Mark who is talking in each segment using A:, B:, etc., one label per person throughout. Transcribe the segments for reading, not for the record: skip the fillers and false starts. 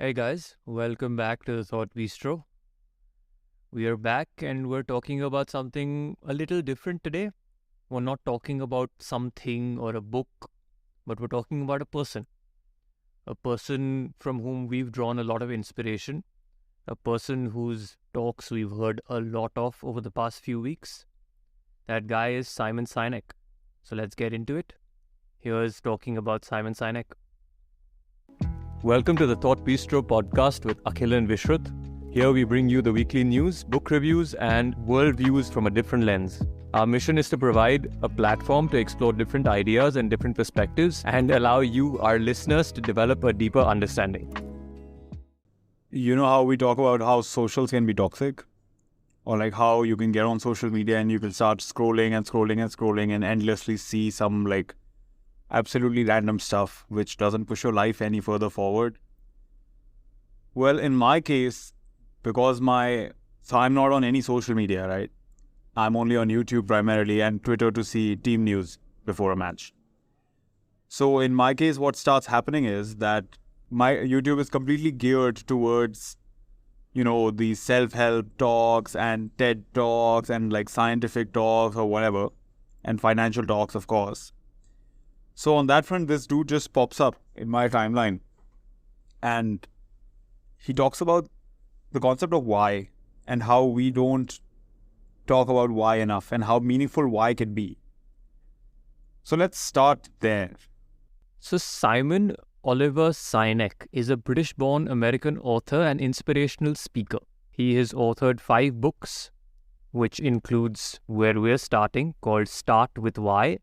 A: Hey guys, welcome back to the Thought Bistro. We are back and we're talking about something a little different today. We're not talking about something or a book, but we're talking about a person. A person from whom we've drawn a lot of inspiration. A person whose talks we've heard a lot of over the past few weeks. That guy is Simon Sinek. So let's get into it. Here's talking about Simon Sinek. Welcome to the Thought Bistro podcast with Akhil and Vishruth. Here we bring you the weekly news, book reviews, and world views from a different lens. Our mission is to provide a platform to explore different ideas and different perspectives and allow you, our listeners, to develop a deeper understanding.
B: You know how we talk about how socials can be toxic? Or like how you can get on social media and you can start scrolling and endlessly see some like absolutely random stuff which doesn't push your life any further forward. Well, in my case, because I'm not on any social media, right? I'm only on YouTube primarily and Twitter to see team news before a match. So in my case, what starts happening is that my YouTube is completely geared towards, these self-help talks and TED talks and like scientific talks or whatever, and financial talks, of course. So on that front, this dude just pops up in my timeline and he talks about the concept of why and how we don't talk about why enough and how meaningful why can be. So let's start there.
A: So Simon Oliver Sinek is a British-born American author and inspirational speaker. He has authored 5 books, which includes Where We're Starting, called Start With Why,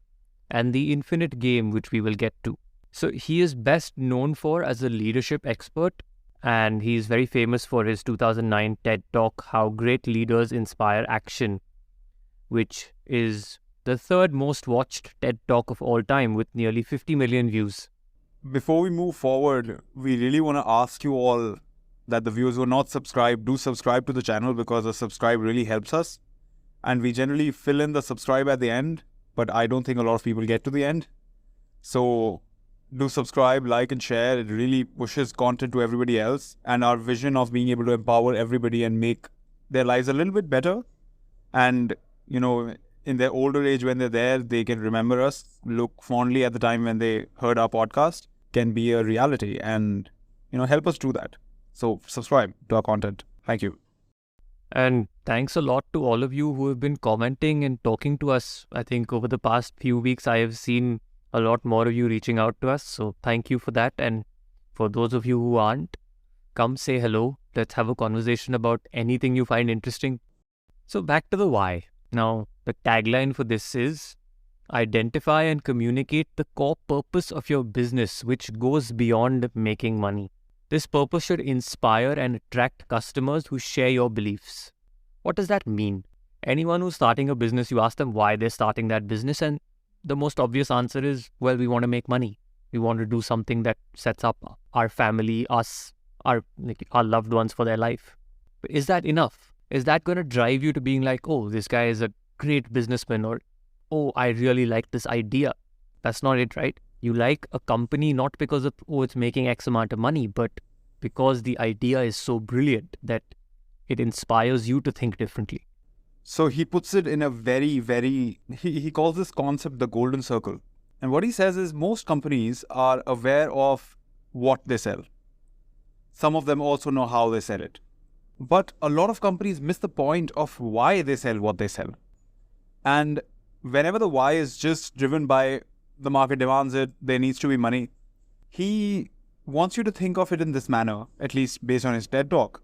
A: and The Infinite Game, which we will get to. So he is best known for as a leadership expert, and he's very famous for his 2009 TED Talk, How Great Leaders Inspire Action, which is the third most watched TED Talk of all time with nearly 50 million views.
B: Before we move forward, we really want to ask you all that the viewers who are not subscribed, do subscribe to the channel because a subscribe really helps us. And we generally fill in the subscribe at the end, but I don't think a lot of people get to the end. So do subscribe, like and share. It really pushes content to everybody else. And our vision of being able to empower everybody and make their lives a little bit better. And, in their older age when they're there, they can remember us, look fondly at the time when they heard our podcast, can be a reality and, help us do that. So subscribe to our content. Thank you.
A: And thanks a lot to all of you who have been commenting and talking to us. I think over the past few weeks, I have seen a lot more of you reaching out to us. So thank you for that. And for those of you who aren't, come say hello. Let's have a conversation about anything you find interesting. So back to the why. Now, the tagline for this is identify and communicate the core purpose of your business, which goes beyond making money. This purpose should inspire and attract customers who share your beliefs. What does that mean? Anyone who's starting a business, you ask them why they're starting that business, and the most obvious answer is, well, we want to make money. We want to do something that sets up our family, us, our loved ones for their life. But is that enough? Is that going to drive you to being like, oh, this guy is a great businessman, or, oh, I really like this idea? That's not it, right? You like a company not because of, oh, it's making X amount of money, but because the idea is so brilliant that it inspires you to think differently.
B: So he puts it in a he calls this concept the golden circle. And what he says is most companies are aware of what they sell. Some of them also know how they sell it. But a lot of companies miss the point of why they sell what they sell. And whenever the why is just driven by the market demands it, there needs to be money, he wants you to think of it in this manner, at least based on his TED Talk.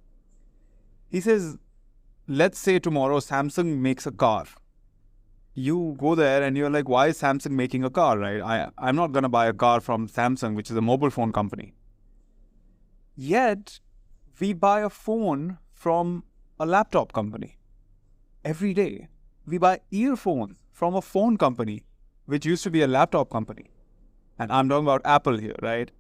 B: He says, let's say tomorrow Samsung makes a car. You go there and you're like, why is Samsung making a car, right? I'm not going to buy a car from Samsung, which is a mobile phone company. Yet, we buy a phone from a laptop company. Every day, we buy earphones from a phone company, which used to be a laptop company. And I'm talking about Apple here, right?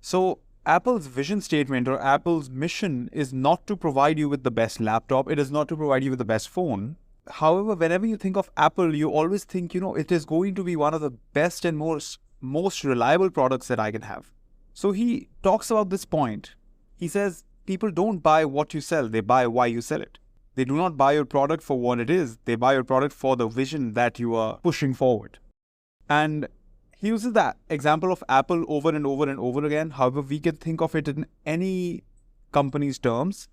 B: So Apple's vision statement or Apple's mission is not to provide you with the best laptop. It is not to provide you with the best phone. However, whenever you think of Apple, you always think, it is going to be one of the best and most reliable products that I can have. So he talks about this point He says people don't buy what you sell, they buy why you sell it. They do not buy your product for what it is, they buy your product for the vision that you are pushing forward. And he uses that example of Apple over and over and over again. However, we can think of it in any company's terms.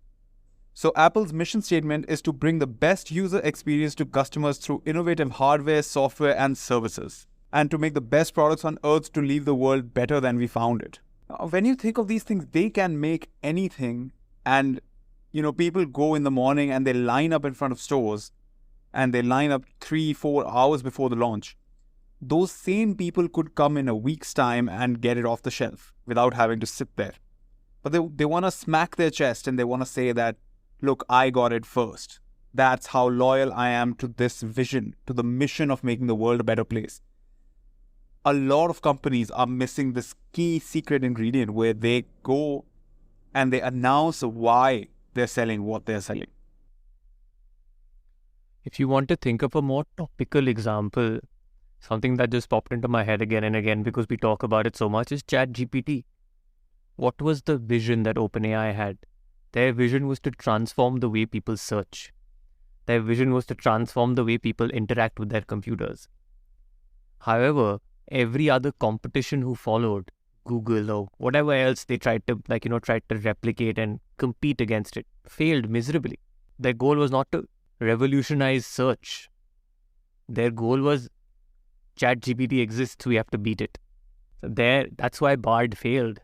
B: So Apple's mission statement is to bring the best user experience to customers through innovative hardware, software, and services, and to make the best products on earth to leave the world better than we found it. Now, when you think of these things, they can make anything. And, people go in the morning and they line up in front of stores and they line up 3-4 hours before the launch. Those same people could come in a week's time and get it off the shelf without having to sit there. But they want to smack their chest and they want to say that, look, I got it first. That's how loyal I am to this vision, to the mission of making the world a better place. A lot of companies are missing this key secret ingredient where they go and they announce why they're selling what they're selling.
A: If you want to think of a more topical example, something that just popped into my head again and again because we talk about it so much is ChatGPT. What was the vision that OpenAI had? Their vision was to transform the way people search. Their vision was to transform the way people interact with their computers. However, every other competition who followed, Google or whatever else they tried to replicate and compete against it, failed miserably. Their goal was not to revolutionize search. Their goal was ChatGPT exists, we have to beat it. So that's why Bard failed.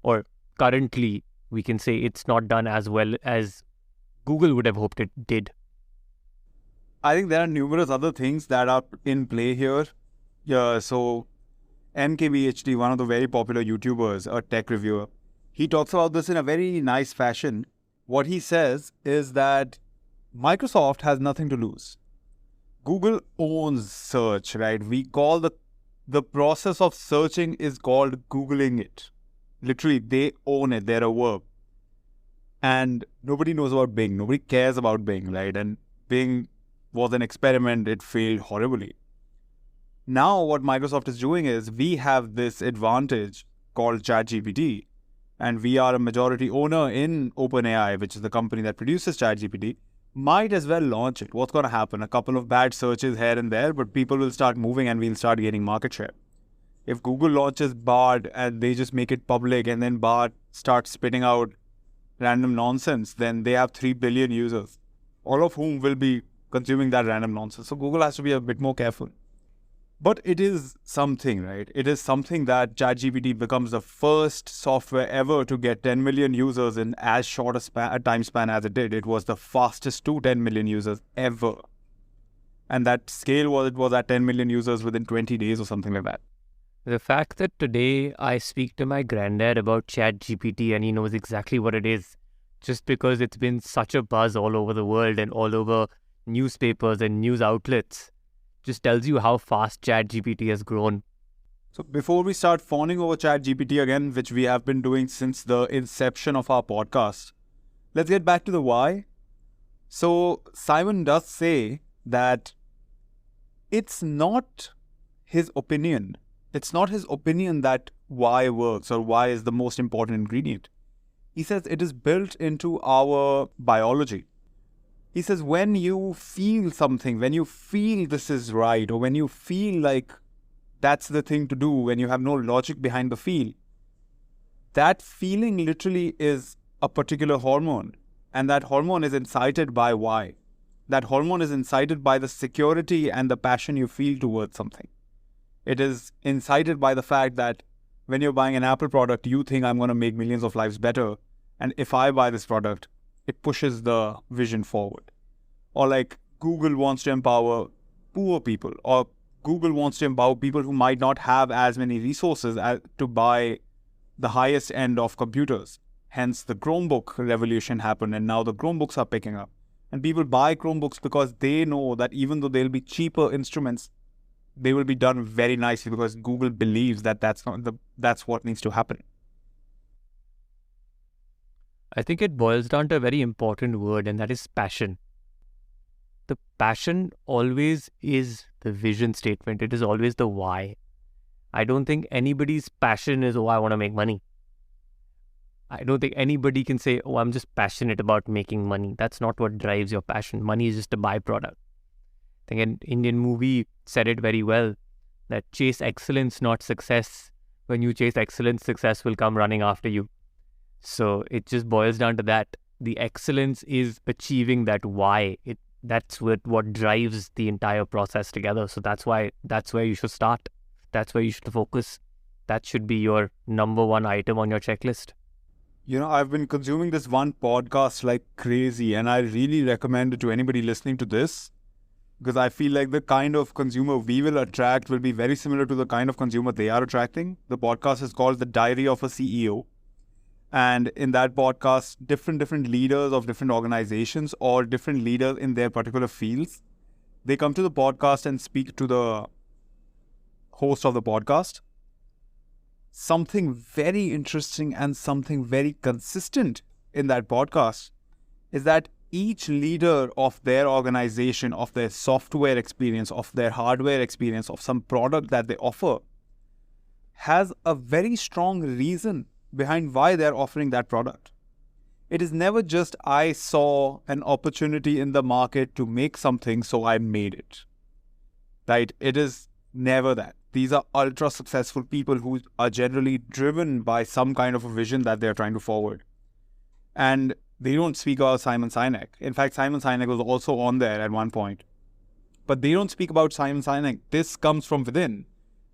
A: Or currently, we can say it's not done as well as Google would have hoped it did.
B: I think there are numerous other things that are in play here. Yeah, so MKBHD, one of the very popular YouTubers, a tech reviewer, he talks about this in a very nice fashion. What he says is that Microsoft has nothing to lose. Google owns search, right? We call the process of searching is called Googling it. Literally, they own it. They're a verb. And nobody knows about Bing. Nobody cares about Bing, right? And Bing was an experiment. It failed horribly. Now what Microsoft is doing is we have this advantage called ChatGPT. And we are a majority owner in OpenAI, which is the company that produces ChatGPT. Might as well launch it. What's going to happen? A couple of bad searches here and there, but people will start moving and we'll start gaining market share. If Google launches Bard and they just make it public and then Bard starts spitting out random nonsense, then they have 3 billion users, all of whom will be consuming that random nonsense. So Google has to be a bit more careful. But it is something, right? It is something that ChatGPT becomes the first software ever to get 10 million users in as short a time span as it did. It was the fastest to 10 million users ever. And that scale was at 10 million users within 20 days or something like that.
A: The fact that today I speak to my granddad about ChatGPT and he knows exactly what it is, just because it's been such a buzz all over the world and all over newspapers and news outlets, just tells you how fast ChatGPT has grown.
B: So before we start fawning over ChatGPT again, which we have been doing since the inception of our podcast, let's get back to the why. So Simon does say that it's not his opinion. It's not his opinion that why works or why is the most important ingredient. He says it is built into our biology. He says when you feel something, when you feel this is right, or when you feel like that's the thing to do, when you have no logic behind the feel, that feeling literally is a particular hormone. And that hormone is incited by why. That hormone is incited by the security and the passion you feel towards something. It is incited by the fact that when you're buying an Apple product, you think I'm going to make millions of lives better. And if I buy this product, it pushes the vision forward. Or like Google wants to empower poor people, or Google wants to empower people who might not have as many resources to buy the highest end of computers. Hence the Chromebook revolution happened and now the Chromebooks are picking up. And people buy Chromebooks because they know that even though they'll be cheaper instruments, they will be done very nicely because Google believes that that's what needs to happen.
A: I think it boils down to a very important word, and that is passion. The passion always is the vision statement. It is always the why. I don't think anybody's passion is, oh, I want to make money. I don't think anybody can say, oh, I'm just passionate about making money. That's not what drives your passion. Money is just a byproduct. I think an Indian movie said it very well, that chase excellence, not success. When you chase excellence, success will come running after you. So it just boils down to that. The excellence is achieving that why. That's what drives the entire process together. So that's where you should start. That's where you should focus. That should be your number one item on your checklist.
B: I've been consuming this one podcast like crazy, and I really recommend it to anybody listening to this, because I feel like the kind of consumer we will attract will be very similar to the kind of consumer they are attracting. The podcast is called The Diary of a CEO. And in that podcast, different leaders of different organizations or different leaders in their particular fields, they come to the podcast and speak to the host of the podcast. Something very interesting and something very consistent in that podcast is that each leader of their organization, of their software experience, of their hardware experience, of some product that they offer, has a very strong reason behind why they're offering that product. It is never just, I saw an opportunity in the market to make something, so I made it. Right? It is never that. These are ultra successful people who are generally driven by some kind of a vision that they're trying to forward. And they don't speak about Simon Sinek. In fact, Simon Sinek was also on there at one point. But they don't speak about Simon Sinek. This comes from within.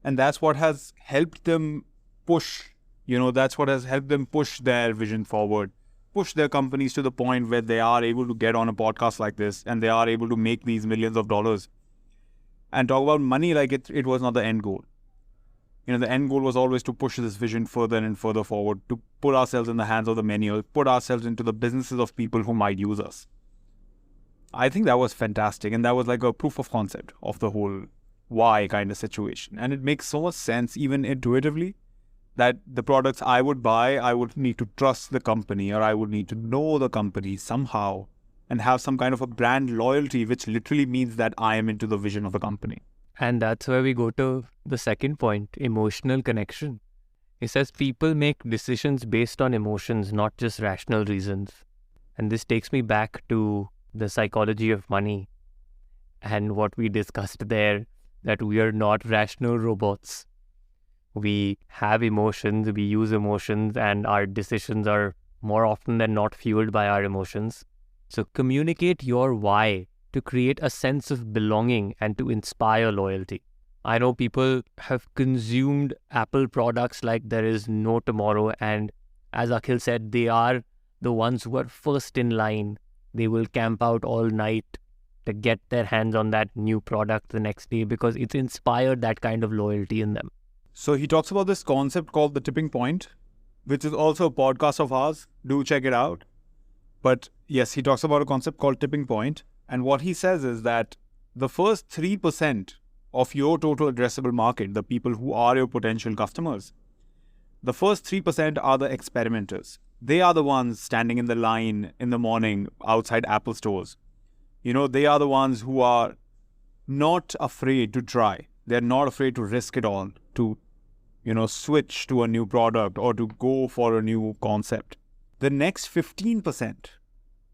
B: And that's what has helped them push. That's what has helped them push their vision forward, push their companies to the point where they are able to get on a podcast like this and they are able to make these millions of dollars. And talk about money like it was not the end goal. The end goal was always to push this vision further and further forward, to put ourselves in the hands of the many, or put ourselves into the businesses of people who might use us. I think that was fantastic. And that was like a proof of concept of the whole why kind of situation. And it makes so much sense, even intuitively, that the products I would buy, I would need to trust the company, or I would need to know the company somehow and have some kind of a brand loyalty, which literally means that I am into the vision of the company.
A: And that's where we go to the second point, emotional connection. It says people make decisions based on emotions, not just rational reasons. And this takes me back to the psychology of money and what we discussed there, that we are not rational robots. We have emotions, we use emotions, and our decisions are more often than not fueled by our emotions. So communicate your why to create a sense of belonging and to inspire loyalty. I know people have consumed Apple products like there is no tomorrow, and as Akhil said, they are the ones who are first in line. They will camp out all night to get their hands on that new product the next day because it's inspired that kind of loyalty in them.
B: So he talks about this concept called the tipping point, which is also a podcast of ours. Do check it out. But yes, he talks about a concept called tipping point. And what he says is that the first 3% of your total addressable market, the people who are your potential customers, the first 3% are the experimenters. They are the ones standing in the line in the morning outside Apple stores. They are the ones who are not afraid to try. They're not afraid to risk it all, to, switch to a new product or to go for a new concept. The next 15%,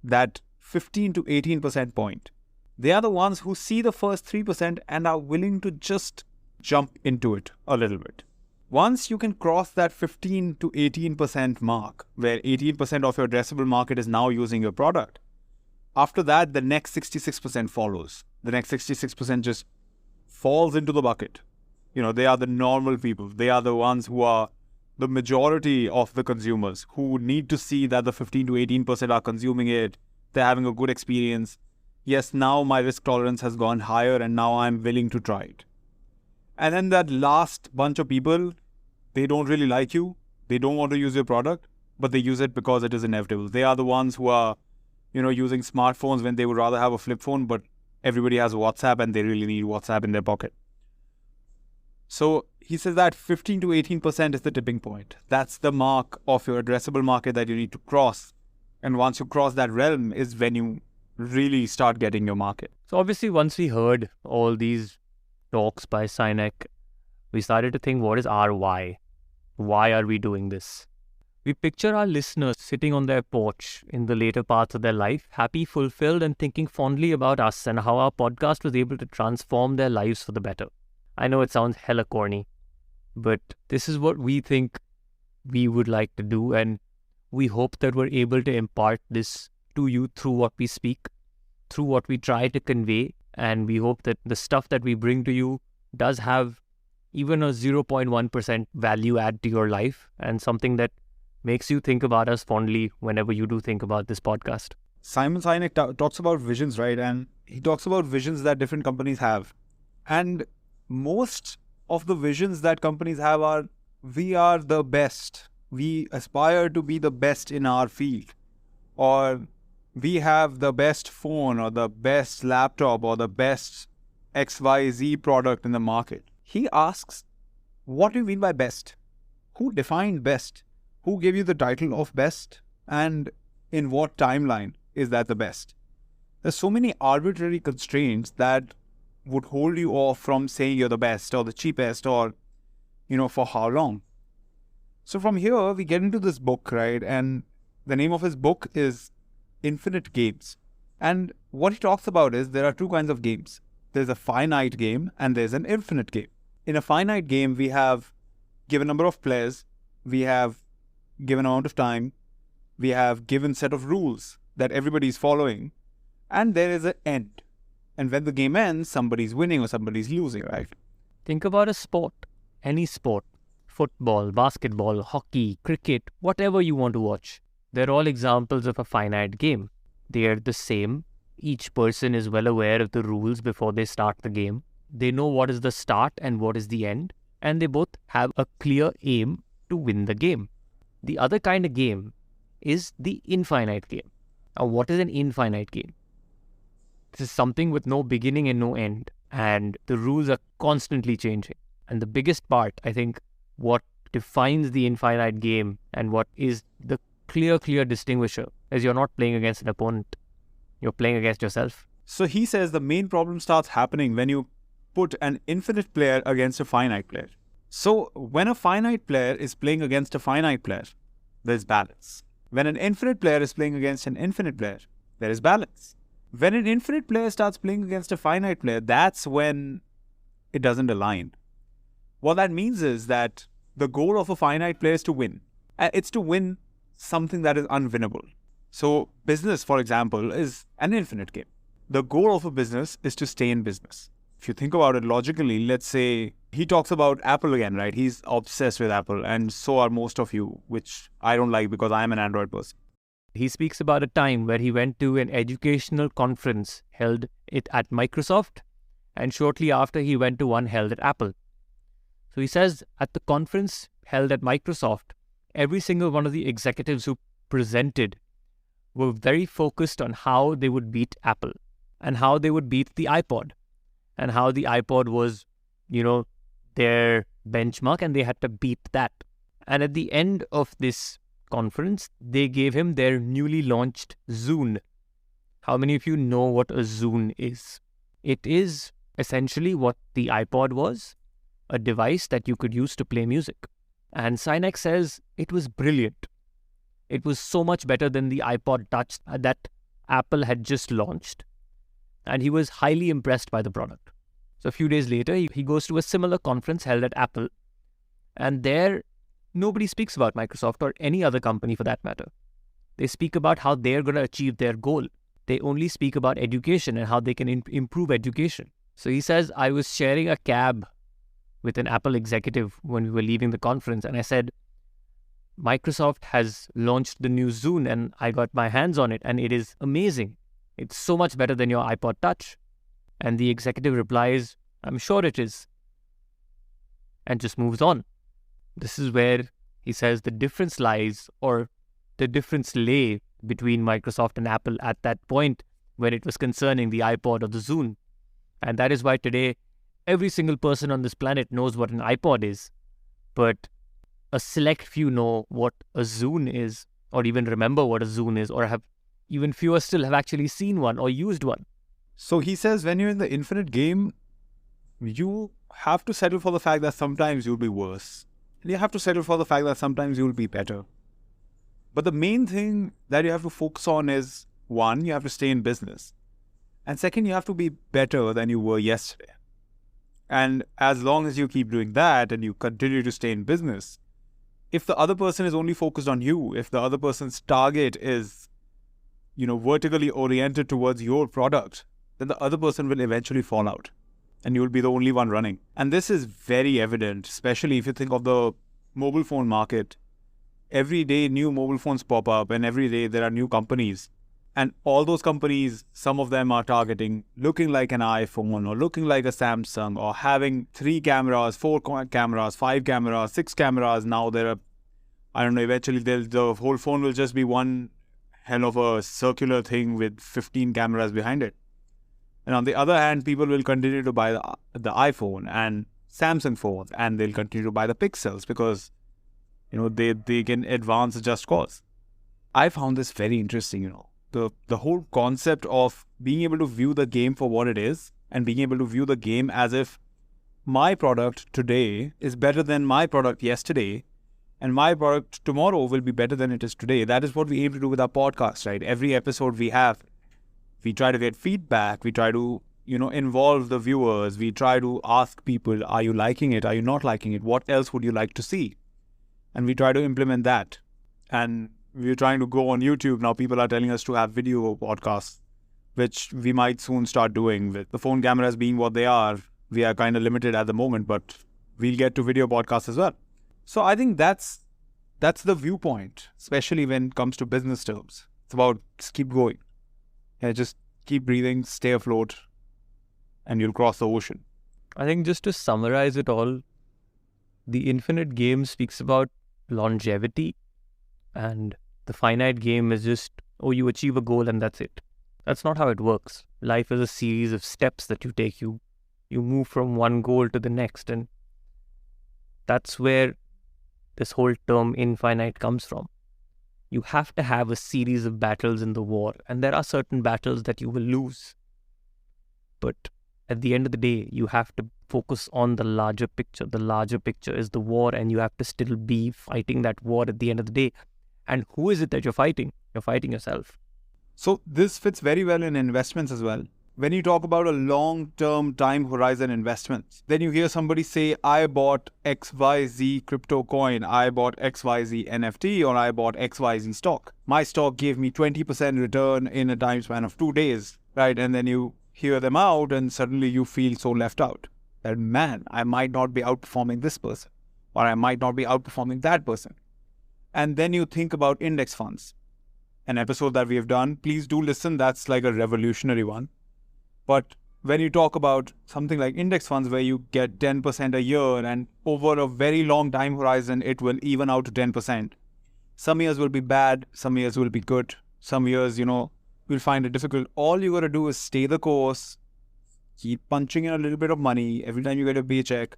B: that 15 to 18% point, they are the ones who see the first 3% and are willing to just jump into it a little bit. Once you can cross that 15 to 18% mark, where 18% of your addressable market is now using your product, after that, the next 66% follows. The next 66% just falls into the bucket. They are the normal people. They are the ones who are the majority of the consumers who need to see that the 15 to 18% are consuming it. They're having a good experience. Yes, now my risk tolerance has gone higher and now I'm willing to try it. And then that last bunch of people, they don't really like you. They don't want to use your product, but they use it because it is inevitable. They are the ones who are, using smartphones when they would rather have a flip phone, but everybody has WhatsApp and they really need WhatsApp in their pocket. So he says that 15 to 18% is the tipping point. That's the mark of your addressable market that you need to cross. And once you cross that realm is when you really start getting your market.
A: So obviously once we heard all these talks by Sinek, we started to think, what is our why? Why are we doing this? We picture our listeners sitting on their porch in the later parts of their life, happy, fulfilled, and thinking fondly about us and how our podcast was able to transform their lives for the better. I know it sounds hella corny, but this is what we think we would like to do, and we hope that we're able to impart this to you through what we speak, through what we try to convey, and we hope that the stuff that we bring to you does have even a 0.1% value add to your life and something that makes you think about us fondly whenever you do think about this podcast.
B: Simon Sinek talks about visions, right? And he talks about visions that different companies have. And most of the visions that companies have are, we are the best. We aspire to be the best in our field. Or we have the best phone or the best laptop or the best XYZ product in the market. He asks, what do you mean by best? Who defined best? Who gave you the title of best? And in what timeline is that the best? There's so many arbitrary constraints that would hold you off from saying you're the best or the cheapest or, for how long. So from here, we get into this book, right? And the name of his book is Infinite Games. And what he talks about is there are two kinds of games. There's a finite game and there's an infinite game. In a finite game, we have given number of players, we have given amount of time, we have given set of rules that everybody is following, and there is an end. And when the game ends, somebody's winning or somebody's losing, right?
A: Think about a sport, any sport, football, basketball, hockey, cricket, whatever you want to watch. They're all examples of a finite game. They are the same. Each person is well aware of the rules before they start the game. They know what is the start and what is the end, and they both have a clear aim to win the game. The other kind of game is the infinite game. Now, what is an infinite game? This is something with no beginning and no end, and the rules are constantly changing. And the biggest part, I think, what defines the infinite game and what is the clear distinguisher is you're not playing against an opponent. You're playing against yourself.
B: So he says the main problem starts happening when you put an infinite player against a finite player. So when a finite player is playing against a finite player, there's balance. When an infinite player is playing against an infinite player, there is balance. When an infinite player starts playing against a finite player, that's when it doesn't align. What that means is that the goal of a finite player is to win. It's to win something that is unwinnable. So business, for example, is an infinite game. The goal of a business is to stay in business. If you think about it logically, let's say he talks about Apple again, right? He's obsessed with Apple, and so are most of you, which I don't like because I'm an Android person.
A: He speaks about a time where he went to an educational conference held at Microsoft, and shortly after he went to one held at Apple. So he says at the conference held at Microsoft, every single one of the executives who presented were very focused on how they would beat Apple and how they would beat the iPod and how the iPod was, their benchmark and they had to beat that. And at the end of this conference, they gave him their newly launched Zune. How many of you know what a Zune is? It is essentially what the iPod was, a device that you could use to play music. And Sinek says it was brilliant. It was so much better than the iPod Touch that Apple had just launched. And he was highly impressed by the product. So a few days later, he goes to a similar conference held at Apple. And there, nobody speaks about Microsoft or any other company for that matter. They speak about how they're going to achieve their goal. They only speak about education and how they can improve education. So he says, I was sharing a cab with an Apple executive when we were leaving the conference, and I said, Microsoft has launched the new Zune and I got my hands on it and it is amazing. It's so much better than your iPod Touch. And the executive replies, I'm sure it is. And just moves on. This is where he says the difference lies, or the difference lay between Microsoft and Apple at that point when it was concerning the iPod or the Zune. And that is why today every single person on this planet knows what an iPod is. But a select few know what a Zune is, or even remember what a Zune is, or have even fewer still have actually seen one or used one.
B: So he says when you're in the infinite game, you have to settle for the fact that sometimes you'll be worse. And you have to settle for the fact that sometimes you'll be better. But the main thing that you have to focus on is, one, you have to stay in business. And second, you have to be better than you were yesterday. And as long as you keep doing that and you continue to stay in business, if the other person is only focused on you, if the other person's target is, vertically oriented towards your product, then the other person will eventually fall out and you will be the only one running. And this is very evident, especially if you think of the mobile phone market. Every day new mobile phones pop up and every day there are new companies. And all those companies, some of them are targeting looking like an iPhone or looking like a Samsung or having 3 cameras, 4 cameras, 5 cameras, 6 cameras. Now there are, eventually the whole phone will just be one hell of a circular thing with 15 cameras behind it. And on the other hand, people will continue to buy the iPhone and Samsung phones, and they'll continue to buy the Pixels because, they can advance just cause. I found this very interesting, The whole concept of being able to view the game for what it is and being able to view the game as if my product today is better than my product yesterday and my product tomorrow will be better than it is today. That is what we aim to do with our podcast, right? Every episode we try to get feedback. We try to, involve the viewers. We try to ask people, are you liking it? Are you not liking it? What else would you like to see? And we try to implement that. And we're trying to go on YouTube. Now people are telling us to have video podcasts, which we might soon start doing. With the phone cameras being what they are, we are kind of limited at the moment, but we'll get to video podcasts as well. So I think that's the viewpoint, especially when it comes to business terms. It's about just keep going. Just keep breathing, stay afloat, and you'll cross the ocean.
A: I think just to summarize it all, the infinite game speaks about longevity, and the finite game is just, you achieve a goal and that's it. That's not how it works. Life is a series of steps that you take. You move from one goal to the next, and that's where this whole term infinite comes from. You have to have a series of battles in the war, and there are certain battles that you will lose. But at the end of the day, you have to focus on the larger picture. The larger picture is the war, and you have to still be fighting that war at the end of the day. And who is it that you're fighting? You're fighting yourself.
B: So this fits very well in investments as well. When you talk about a long-term time horizon investments, then you hear somebody say, I bought XYZ crypto coin, I bought XYZ NFT, or I bought XYZ stock. My stock gave me 20% return in a time span of 2 days, right? And then you hear them out and suddenly you feel so left out. That, man, I might not be outperforming this person, or I might not be outperforming that person. And then you think about index funds. An episode that we have done, please do listen, that's like a revolutionary one. But when you talk about something like index funds where you get 10% a year and over a very long time horizon, it will even out to 10%. Some years will be bad, some years will be good. Some years, you'll find it difficult. All you got to do is stay the course, keep punching in a little bit of money every time you get a paycheck,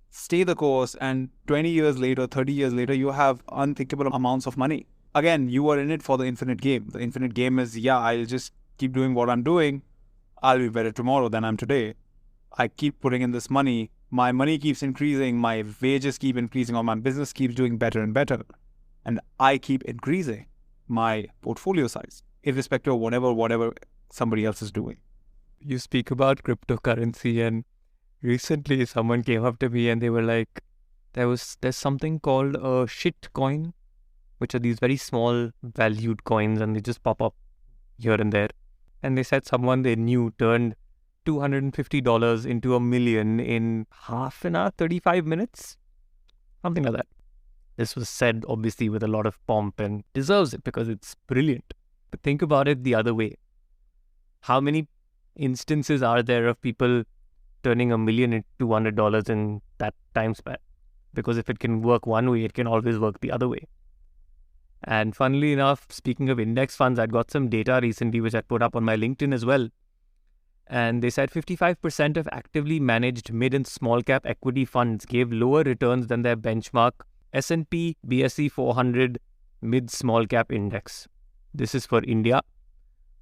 B: stay the course, and 20 years later, 30 years later, you have unthinkable amounts of money. Again, you are in it for the infinite game. The infinite game is, I'll just keep doing what I'm doing. I'll be better tomorrow than I'm today. I keep putting in this money. My money keeps increasing. My wages keep increasing, or my business keeps doing better and better. And I keep increasing my portfolio size, irrespective of whatever somebody else is doing.
A: You speak about cryptocurrency, and recently someone came up to me and they were like, there's something called a shit coin, which are these very small valued coins, and they just pop up here and there. And they said someone they knew turned $250 into $1 million in half an hour, 35 minutes, something like that. This was said obviously with a lot of pomp and deserves it because it's brilliant. But think about it the other way. How many instances are there of people turning $1 million into $200 in that time span? Because if it can work one way, it can always work the other way. And funnily enough, speaking of index funds, I'd got some data recently which I put up on my LinkedIn as well. And they said 55% of actively managed mid and small cap equity funds gave lower returns than their benchmark S&P BSE 400 mid small cap index. This is for India,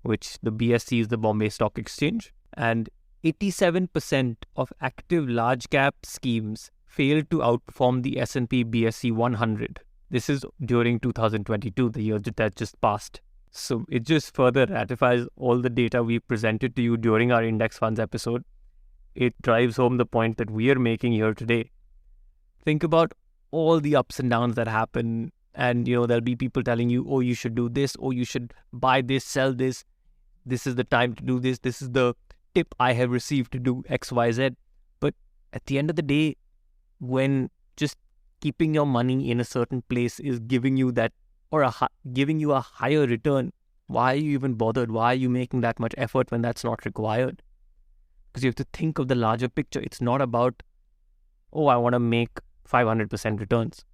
A: which the BSE is the Bombay Stock Exchange. And 87% of active large cap schemes failed to outperform the S&P BSE 100. This is during 2022, the year that just passed. So it just further ratifies all the data we presented to you during our index funds episode. It drives home the point that we are making here today. Think about all the ups and downs that happen, and there'll be people telling you, oh, you should do this, oh, you should buy this, sell this. This is the time to do this. This is the tip I have received to do X, Y, Z. But at the end of the day, when just keeping your money in a certain place is giving you that, or giving you a higher return, why are you even bothered? Why are you making that much effort when that's not required? Because you have to think of the larger picture. It's not about, oh, I want to make 500% returns.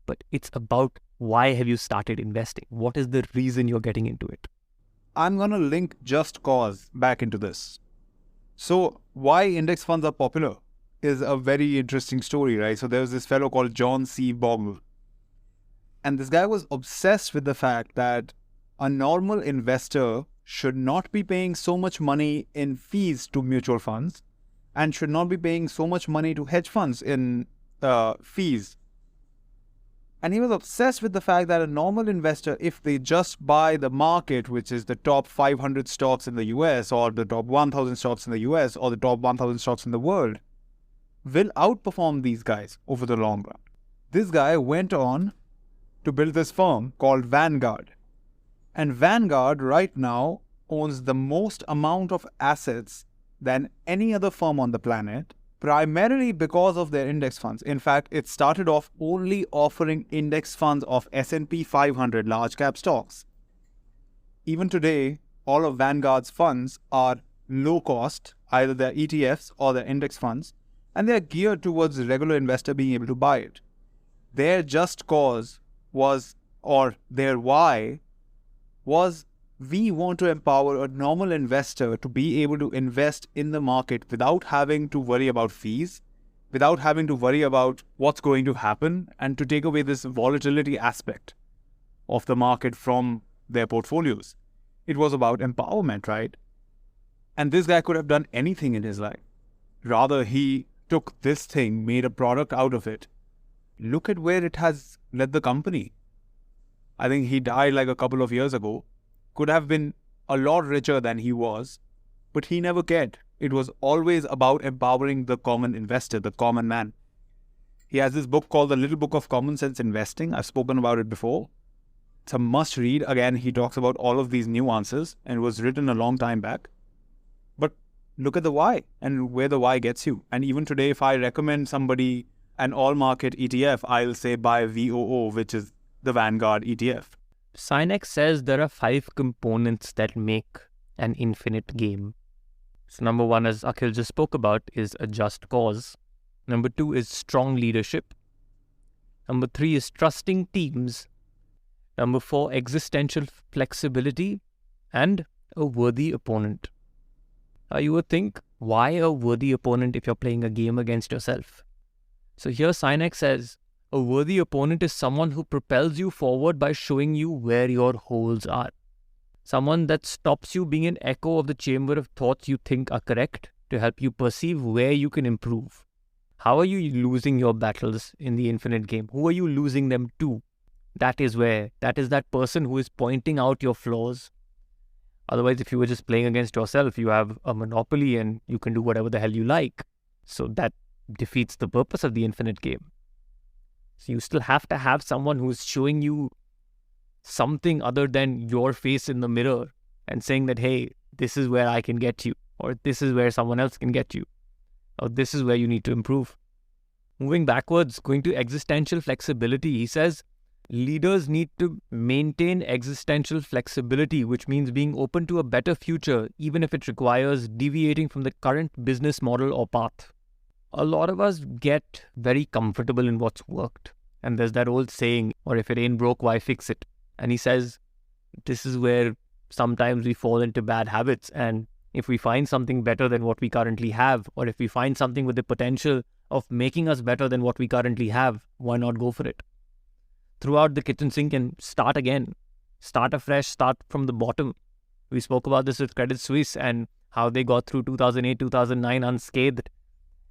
A: But it's about, why have you started investing? What is the reason you're getting into it?
B: I'm going to link just cause back into this. So why index funds are popular is a very interesting story, right? So there was this fellow called John C. Bogle. And this guy was obsessed with the fact that a normal investor should not be paying so much money in fees to mutual funds and should not be paying so much money to hedge funds in fees. And he was obsessed with the fact that a normal investor, if they just buy the market, which is the top 500 stocks in the US or the top 1,000 stocks in the US or the top 1,000 stocks in the world, will outperform these guys over the long run. This guy went on to build this firm called Vanguard. And Vanguard right now owns the most amount of assets than any other firm on the planet, primarily because of their index funds. In fact, it started off only offering index funds of S&P 500 large cap stocks. Even today, all of Vanguard's funds are low cost, either they're ETFs or they're index funds, and they're geared towards the regular investor being able to buy it. Their just cause was, or their why was, we want to empower a normal investor to be able to invest in the market without having to worry about fees, without having to worry about what's going to happen, and to take away this volatility aspect of the market from their portfolios. It was about empowerment, right? And this guy could have done anything in his life. Rather, he took this thing, made a product out of it. Look at where it has led the company. I think he died like a couple of years ago. Could have been a lot richer than he was, but he never cared. It was always about empowering the common investor, the common man. He has this book called The Little Book of Common Sense Investing. I've spoken about it before. It's a must read. Again, he talks about all of these nuances, and it was written a long time back. But look at the why and where the why gets you. And even today, if I recommend somebody an all-market ETF, I'll say buy VOO, which is the Vanguard ETF.
A: Sinek says there are 5 components that make an infinite game. So number 1, as Akhil just spoke about, is a just cause. Number 2 is strong leadership. Number 3 is trusting teams. Number 4, existential flexibility. And a worthy opponent. You would think, why a worthy opponent if you're playing a game against yourself? So here Sinek says, a worthy opponent is someone who propels you forward by showing you where your holes are. Someone that stops you being an echo of the chamber of thoughts you think are correct to help you perceive where you can improve. How are you losing your battles in the infinite game? Who are you losing them to? That is that person who is pointing out your flaws. Otherwise, if you were just playing against yourself, you have a monopoly and you can do whatever the hell you like. So that defeats the purpose of the infinite game. So you still have to have someone who's showing you something other than your face in the mirror and saying that, hey, this is where I can get you, or this is where someone else can get you, or this is where you need to improve. Moving backwards, going to existential flexibility, he says, leaders need to maintain existential flexibility, which means being open to a better future, even if it requires deviating from the current business model or path. A lot of us get very comfortable in what's worked. And there's that old saying, or if it ain't broke, why fix it? And he says, this is where sometimes we fall into bad habits. And if we find something better than what we currently have, or if we find something with the potential of making us better than what we currently have, why not go for it? Throw out the kitchen sink and start again. Start afresh, start from the bottom. We spoke about this with Credit Suisse and how they got through 2008, 2009 unscathed.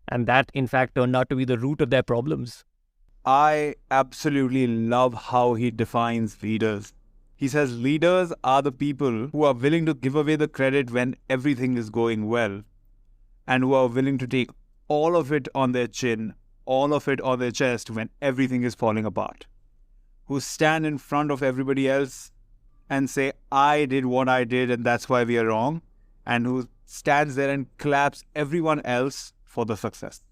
A: And that, in fact, turned out to be the root of their problems.
B: I absolutely love how he defines leaders. He says leaders are the people who are willing to give away the credit when everything is going well, and who are willing to take all of it on their chin, all of it on their chest when everything is falling apart. Who stand in front of everybody else and say, I did what I did and that's why we are wrong, and who stands there and claps everyone else for the success.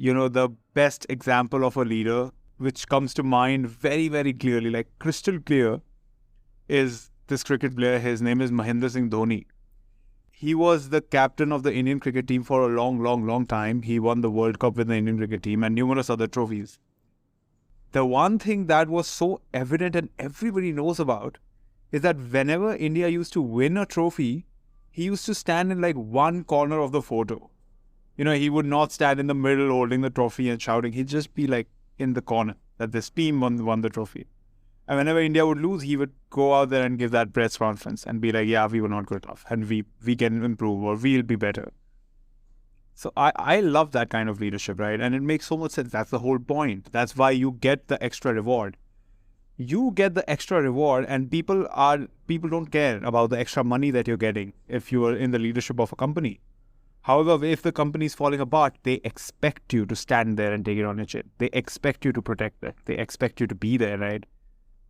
B: The best example of a leader, which comes to mind very, very clearly, like crystal clear, is this cricket player. His name is Mahendra Singh Dhoni. He was the captain of the Indian cricket team for a long, long, long time. He won the World Cup with the Indian cricket team and numerous other trophies. The one thing that was so evident and everybody knows about is that whenever India used to win a trophy, he used to stand in like one corner of the photo. He would not stand in the middle holding the trophy and shouting. He'd just be like in the corner that this team won the trophy. And whenever India would lose, he would go out there and give that press conference and be like, yeah, we were not good enough and we can improve or we'll be better. So I love that kind of leadership, right? And it makes so much sense. That's the whole point. That's why you get the extra reward. You get the extra reward and people don't care about the extra money that you're getting if you are in the leadership of a company. However, if the company is falling apart, they expect you to stand there and take it on your chin. They expect you to protect it. They expect you to be there, right?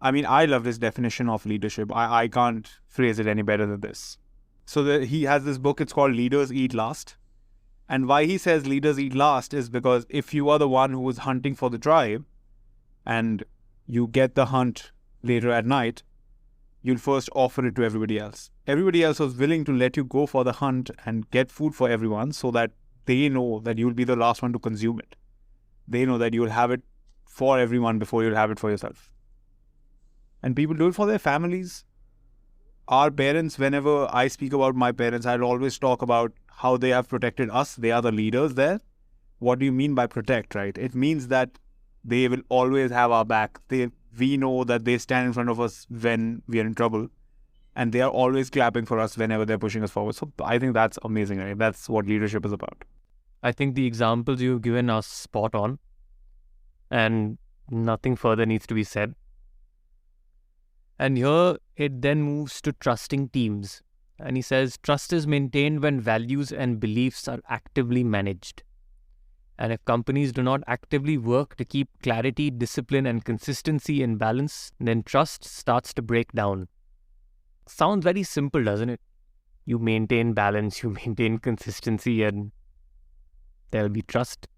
B: I mean, I love this definition of leadership. I can't phrase it any better than this. So he has this book, it's called Leaders Eat Last. And why he says leaders eat last is because if you are the one who is hunting for the tribe and you get the hunt later at night, you'll first offer it to everybody else. Everybody else was willing to let you go for the hunt and get food for everyone so that they know that you'll be the last one to consume it. They know that you'll have it for everyone before you'll have it for yourself. And people do it for their families. Our parents, whenever I speak about my parents, I'll always talk about how they have protected us. They are the leaders there. What do you mean by protect, right? It means that they will always have our back. We know that they stand in front of us when we are in trouble. And they are always clapping for us whenever they're pushing us forward. So I think that's amazing, right? That's what leadership is about.
A: I think the examples you've given are spot on. And nothing further needs to be said. And here it then moves to trusting teams. And he says, trust is maintained when values and beliefs are actively managed. And if companies do not actively work to keep clarity, discipline, and consistency in balance, then trust starts to break down. Sounds very simple, doesn't it? You maintain balance, you maintain consistency, and there'll be trust.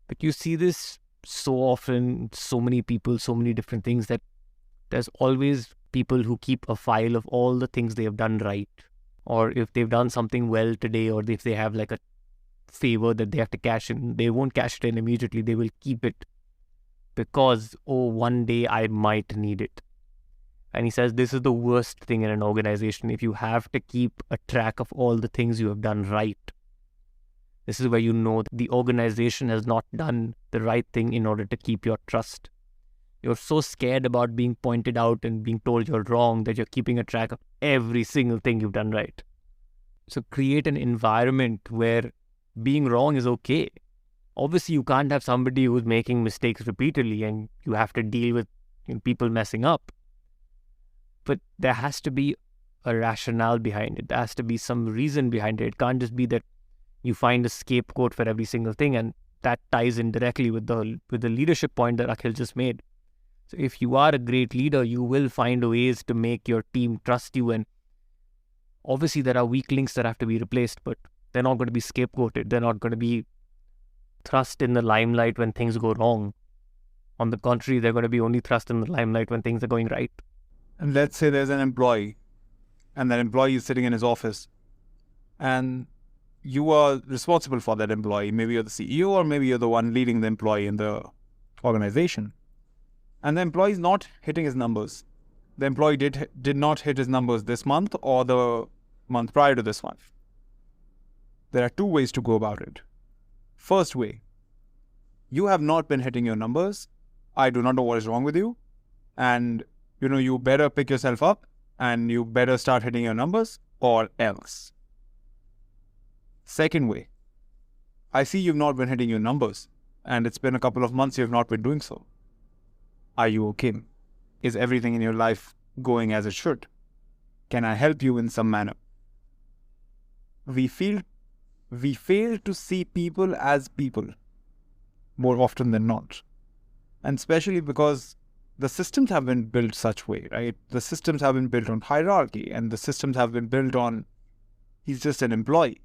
A: But you see this so often, so many people, so many different things, that there's always people who keep a file of all the things they have done right. Or if they've done something well today, or if they have like a favor that they have to cash in, they won't cash it in immediately. They will keep it because, one day I might need it. And he says this is the worst thing in an organization. If you have to keep a track of all the things you have done right, this is where you know the organization has not done the right thing in order to keep your trust. You're so scared about being pointed out and being told you're wrong that you're keeping a track of every single thing you've done right. So create an environment where being wrong is okay. Obviously, you can't have somebody who's making mistakes repeatedly and you have to deal with people messing up. But there has to be a rationale behind it. There has to be some reason behind it. It can't just be that you find a scapegoat for every single thing, and that ties in directly with the leadership point that Akhil just made. So if you are a great leader, you will find ways to make your team trust you, and obviously there are weak links that have to be replaced, but they're not going to be scapegoated. They're not going to be thrust in the limelight when things go wrong. On the contrary, they're going to be only thrust in the limelight when things are going right.
B: And let's say there's an employee, and that employee is sitting in his office, and you are responsible for that employee. Maybe you're the CEO, or maybe you're the one leading the employee in the organization. And the employee is not hitting his numbers. The employee did not hit his numbers this month or the month prior to this month. There are two ways to go about it. First way, you have not been hitting your numbers. I do not know what is wrong with you. And you better pick yourself up and you better start hitting your numbers, or else. Second way, I see you've not been hitting your numbers and it's been a couple of months you have not been doing so. Are you okay? Is everything in your life going as it should? Can I help you in some manner? We fail to see people as people more often than not. And especially because the systems have been built such way, right? The systems have been built on hierarchy, and the systems have been built on he's just an employee.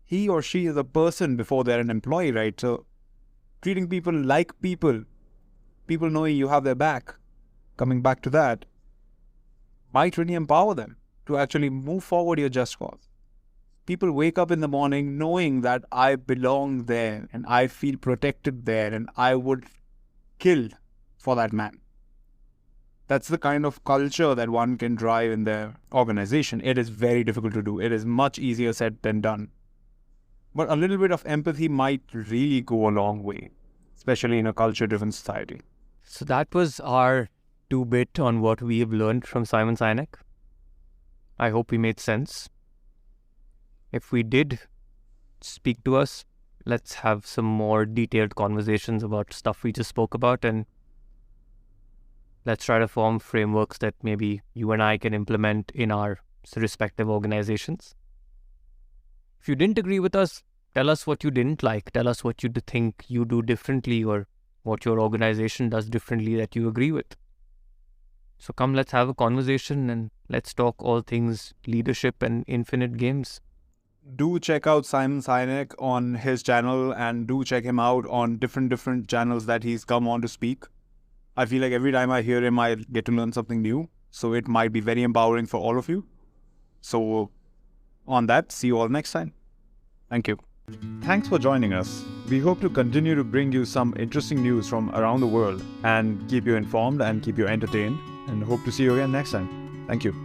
B: He or she is a person before they're an employee, right? So treating people like people knowing you have their back, coming back to that, might really empower them to actually move forward your just cause. People wake up in the morning knowing that I belong there and I feel protected there and I would kill for that man. That's the kind of culture that one can drive in their organization. It is very difficult to do. It is much easier said than done. But a little bit of empathy might really go a long way, especially in a culture-driven society.
A: So that was our 2-bit on what we have learned from Simon Sinek. I hope we made sense. If we did, speak to us. Let's have some more detailed conversations about stuff we just spoke about, and let's try to form frameworks that maybe you and I can implement in our respective organizations. If you didn't agree with us, tell us what you didn't like. Tell us what you think you do differently or what your organization does differently that you agree with. So come, let's have a conversation and let's talk all things leadership and infinite games.
B: Do check out Simon Sinek on his channel, and do check him out on different channels that he's come on to speak. I feel like every time I hear him, I get to learn something new. So it might be very empowering for all of you. So on that, see you all next time. Thank you. Thanks for joining us. We hope to continue to bring you some interesting news from around the world and keep you informed and keep you entertained, and hope to see you again next time. Thank you.